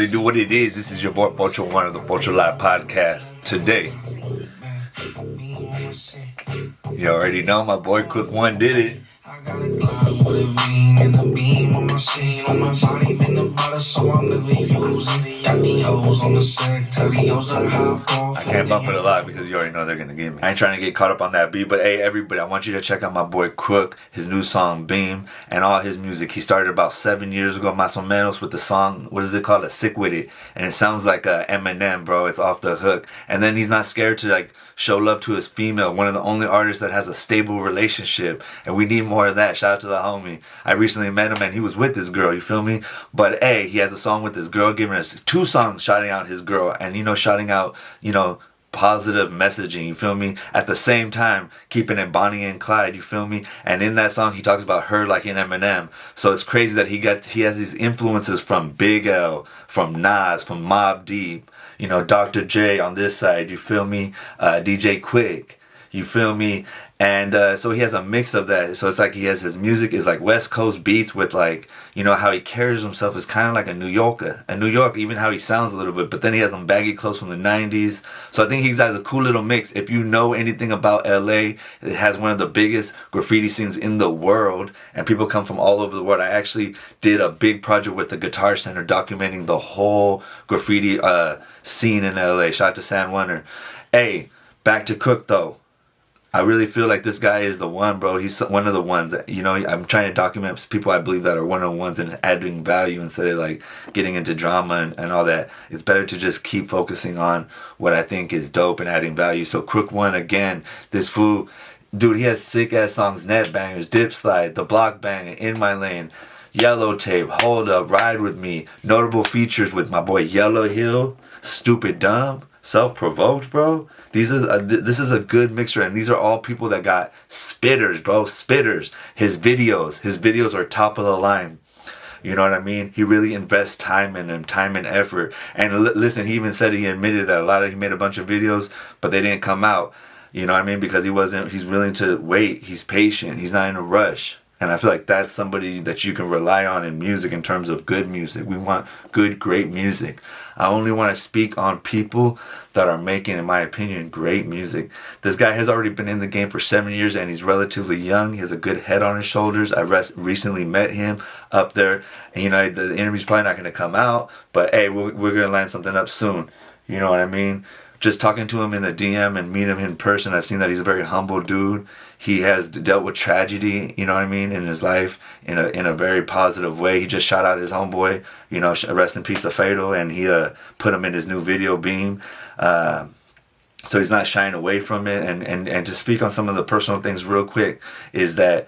Do what it is. This is your boy Pocho1 of the Pocho1 podcast. Today, you already know my boy Cook1 did it. I got a Glock with a beam and a beam on my scene. On my body been the bottle, so I'm never using. Got the hoes on the set, tell the hoes to hop off. I can't bump it a lot because you already know they're gonna get me. I ain't trying to get caught up on that beat, but hey, everybody, I want you to check out my boy Crook, his new song Beam, and all his music. He started about 7 years ago, Más o menos, with the song, what is it called? A Sick With It. And it sounds like a Eminem, bro. It's off the hook. And then he's not scared to like show love to his female, one of the only artists that has a stable relationship, and we need more of that. Shout out to the homie. I recently met him and he was with this girl, you feel me? But hey, he has a song with this girl, giving us 2 songs shouting out his girl, and shouting out, positive messaging, you feel me? At the same time, keeping it Bonnie and Clyde, you feel me? And in that song, he talks about her like in Eminem. So it's crazy that he has these influences from Big L, from Nas, from Mobb Deep, Dr. J on this side, you feel me? DJ Quick, you feel me? And so he has a mix of that. So it's like he has his music is like West Coast beats with like, how he carries himself is kind of like a New Yorker. A New York, even how he sounds a little bit. But then he has some baggy clothes from the 90s. So I think he's has a cool little mix. If you know anything about LA, it has one of the biggest graffiti scenes in the world. And people come from all over the world. I actually did a big project with the Guitar Center documenting the whole graffiti scene in LA. Shout out to San Juaner. Hey, back to Cook though. I really feel like this guy is the one, bro. He's one of the ones that, I'm trying to document people I believe that are one of the ones and adding value instead of like getting into drama and all that. It's better to just keep focusing on what I think is dope and adding value. So Crook1, again, this fool, dude, he has sick ass songs, Net Bangers, Dip Slide, The Block Banger, In My Lane, Yellow Tape, Hold Up, Ride With Me, notable features with my boy Yellow Hill, Stupid Dumb, Self-Provoked, bro. This is a good mixture, and these are all people that got spitters, bro. Spitters. His videos are top of the line. You know what I mean? He really invests time in them, time and effort. And listen, he even said he admitted that he made a bunch of videos, but they didn't come out. You know what I mean? Because he's willing to wait. He's patient. He's not in a rush. And I feel like that's somebody that you can rely on in music in terms of good music. We want good, great music. I only want to speak on people that are making, in my opinion, great music. This guy has already been in the game for 7 years and he's relatively young. He has a good head on his shoulders. I recently met him up there. And, the interview's probably not going to come out. But, hey, we're going to line something up soon. You know what I mean? Just talking to him in the DM and meet him in person, I've seen that he's a very humble dude. He has dealt with tragedy, in his life in a very positive way. He just shot out his homeboy, rest in peace to Fatal, and he put him in his new video Beam. So he's not shying away from it. And to speak on some of the personal things real quick is that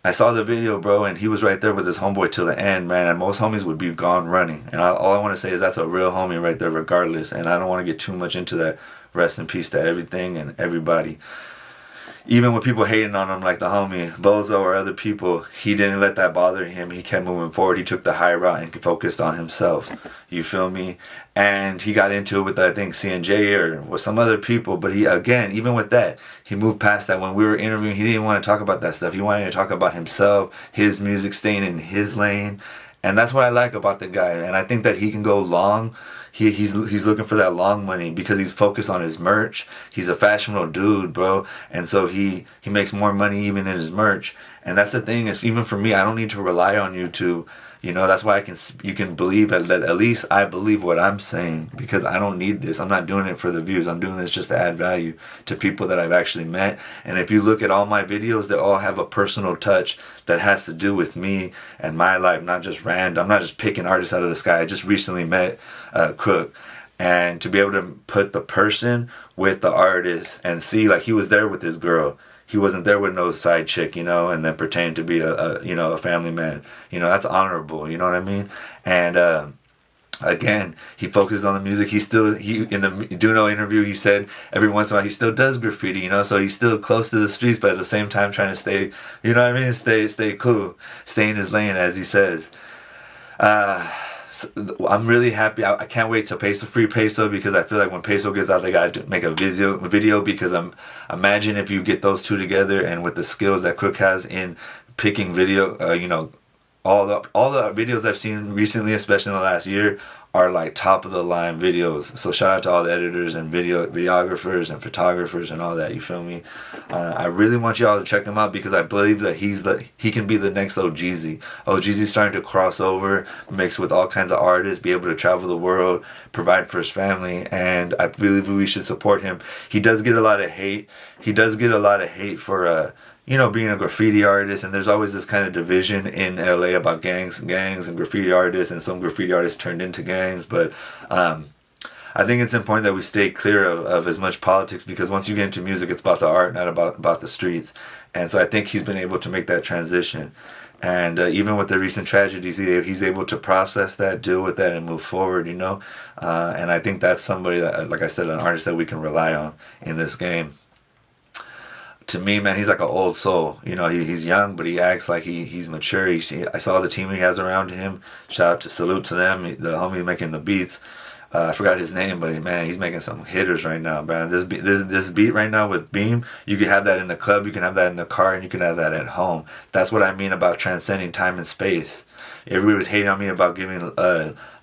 I saw the video, bro, and he was right there with his homeboy till the end, man. And most homies would be gone running. And all I want to say is that's a real homie right there regardless. And I don't want to get too much into that. Rest in peace to everything and everybody. Even with people hating on him like the homie Bozo or other people, he didn't let that bother him. He kept moving forward. He took the high route and focused on himself. You feel me? And he got into it with, I think, CNJ or with some other people. But he, again, even with that, he moved past that. When we were interviewing, he didn't want to talk about that stuff. He wanted to talk about himself, his music, staying in his lane. And that's what I like about the guy. And I think that he can go long. He's looking for that long money because he's focused on his merch. He's a fashionable dude, bro. And so he makes more money even in his merch. And that's the thing, is even for me, I don't need to rely on you to, that's why you can believe that at least I believe what I'm saying, because I don't need this. I'm not doing it for the views. I'm doing this just to add value to people that I've actually met. And if you look at all my videos, they all have a personal touch that has to do with me and my life, not just random. I'm not just picking artists out of the sky. I just recently met Crook. And to be able to put the person with the artist and see, like, he was there with his girl. He wasn't there with no side chick, and then pretend to be a family man. That's honorable, you know what I mean? And again, he focuses on the music. In the Duno interview, he said every once in a while he still does graffiti, so he's still close to the streets, but at the same time trying to stay, stay cool, stay in his lane, as he says. I'm really happy. I can't wait to free Peso, because I feel like when Peso gets out, they gotta make a video because imagine if you get those two together, and with the skills that Crook has in picking video, all the videos I've seen recently, especially in the last year, are like top of the line videos. So shout out to all the editors and videographers and photographers and all that. You feel me? I really want y'all to check him out because I believe that he can be the next OGZ. OGZ's starting to cross over, mix with all kinds of artists, be able to travel the world, provide for his family, and I believe we should support him. He does get a lot of hate. He does get a lot of hate for being a graffiti artist, and there's always this kind of division in LA about gangs and graffiti artists, and some graffiti artists turned into gangs. But I think it's important that we stay clear of as much politics, because once you get into music, it's about the art, not about the streets. And so I think he's been able to make that transition. And even with the recent tragedies, he's able to process that, deal with that, and move forward, And I think that's somebody that, like I said, an artist that we can rely on in this game. To me, man, he's like an old soul. He's young, but he acts like he's mature. I saw the team he has around him. Salute to them. The homie making the beats. I forgot his name, but man, he's making some hitters right now, man. This beat right now with Beam, you can have that in the club, you can have that in the car, and you can have that at home. That's what I mean about transcending time and space. Everybody was hating on me about giving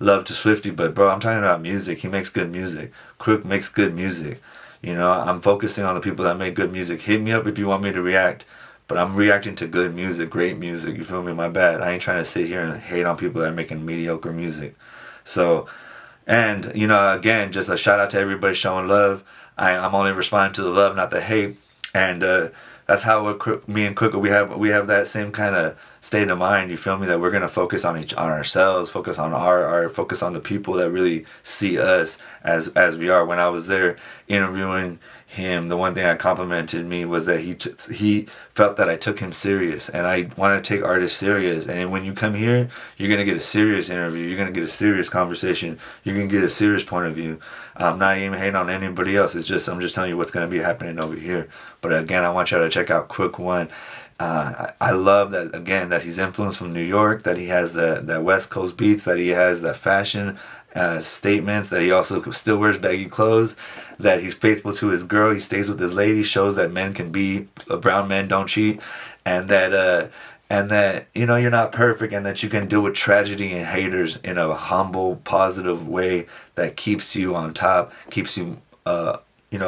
love to Swifty, but bro, I'm talking about music. He makes good music. Crook makes good music. I'm focusing on the people that make good music. Hit me up if you want me to react, but I'm reacting to good music, great music. You feel me? My bad. I ain't trying to sit here and hate on people that are making mediocre music. So, and again, just a shout out to everybody showing love. I'm only responding to the love, not the hate. And that's how me and Crook, we have that same kind of state of mind. You feel me? That we're gonna focus on ourselves, focus on our art, focus on the people that really see us as we are. When I was there interviewing him, the one thing that complimented me was that he felt that I took him serious, and I want to take artists serious. And when you come here, you're gonna get a serious interview. You're gonna get a serious conversation. You're gonna get a serious point of view. I'm not even hating on anybody else. I'm just telling you what's gonna be happening over here. But again, I want y'all to check out Pocho1. I love that, again, that he's influenced from New York, that he has that West Coast beats, that he has that fashion statements, that he also still wears baggy clothes, that he's faithful to his girl, he stays with his lady, shows that men can be, brown men don't cheat, and that you're not perfect, and that you can deal with tragedy and haters in a humble, positive way that keeps you on top, keeps you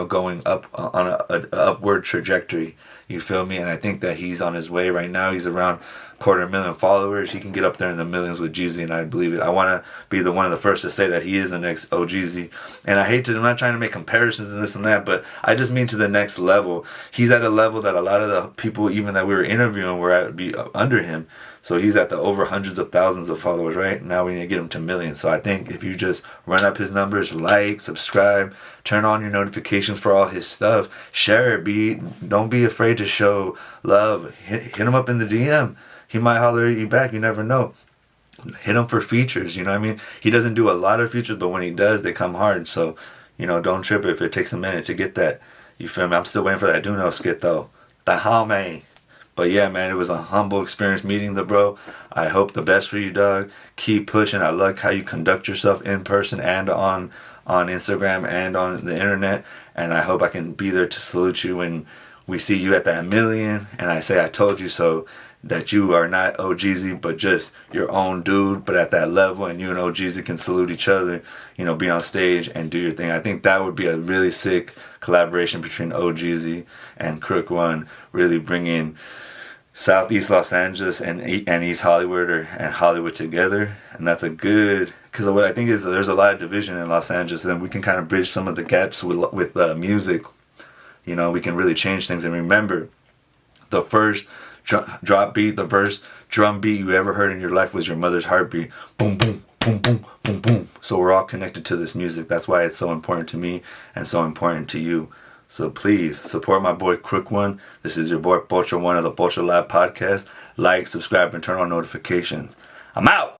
going up on a upward trajectory. You feel me? And I think that he's on his way right now. He's around 250,000 followers. He can get up there in the millions with Jeezy, and I believe it. I want to be one of the first to say that he is the next OGZ. And I'm not trying to make comparisons and this and that, but I just mean to the next level. He's at a level that a lot of the people, even that we were interviewing, were at under him. So he's at the over hundreds of thousands of followers, right? Now we need to get him to millions. So I think if you just run up his numbers, like, subscribe, turn on your notifications for all his stuff, share it, don't be afraid to show love. Hit him up in the DM. He might holler at you back, you never know. Hit him for features, you know what I mean? He doesn't do a lot of features, but when he does, they come hard. So, don't trip if it takes a minute to get that. You feel me? I'm still waiting for that Duno skit though. The homie. But yeah, man, it was a humble experience meeting the bro. I hope the best for you, dog. Keep pushing. I like how you conduct yourself in person and on Instagram and on the internet. And I hope I can be there to salute you when we see you at that million. And I say I told you so, that you are not OGZ, but just your own dude, but at that level, and you and OGZ can salute each other, be on stage and do your thing. I think that would be a really sick collaboration between OGZ and Pocho1, really bringing Southeast Los Angeles and East Hollywood and Hollywood together. And that's a good, because what I think is there's a lot of division in Los Angeles, and we can kind of bridge some of the gaps with music. We can really change things. And remember, the first drop beat, the first drum beat you ever heard in your life was your mother's heartbeat. Boom, boom, boom, boom, boom, boom. So we're all connected to this music. That's why it's so important to me and so important to you. So please support my boy Pocho1. This is your boy Pocho1 of the Pocho Lab podcast. Like, subscribe, and turn on notifications. I'm out.